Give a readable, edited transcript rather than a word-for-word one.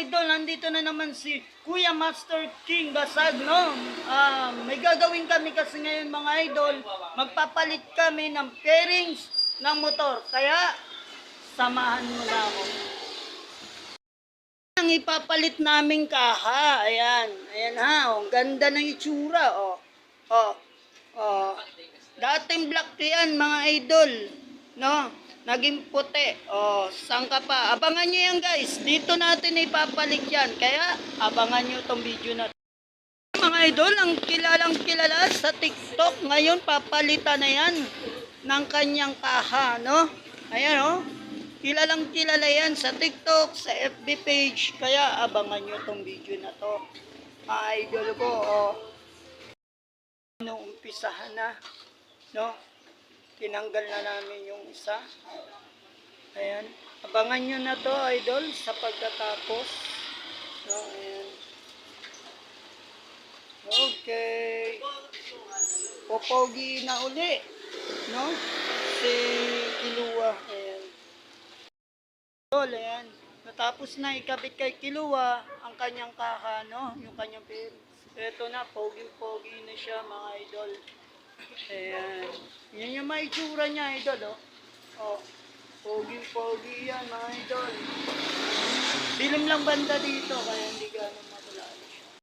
idol, nandito na naman si Kuya Master King Basag, no? May gagawin kami kasi ngayon mga idol, magpapalit kami ng fairings ng motor. Kaya, samahan mo na ako. Ang ipapalit naming kaha, ayan, ayan ha, oh, ganda ng itsura, oh. Dating black yan mga idol, no? Naging puti. Saan ka pa? Abangan nyo yan guys. Dito natin ipapalit yan. Kaya, abangan nyo itong video na. Mga idol, ang kilalang kilala sa TikTok. Ngayon, papalitan na yan ng kanyang kaha, no? Ayan, oh. Kilalang kilala yan sa TikTok, sa FB page. Kaya, abangan nyo itong video na to. Mga idol ko, umpisahan na, no? Tinanggal na namin yung isa. Ayan. Abangan nyo na to, idol, sa pagkatapos. No, ayan. Okay. Popogi na uli. No? Si Kilua. Ayan. Idol, ayan. Natapos na ikabit kay Kilua ang kanyang kaha, no? Yung kanyang pin. Ito na, pogi-pogi na siya, mga idol. Ayan. Yan yung maitsura niya, idol, oh. Pogi-pogi yan, mga idol. Dilim lang banda dito, kaya hindi gano'n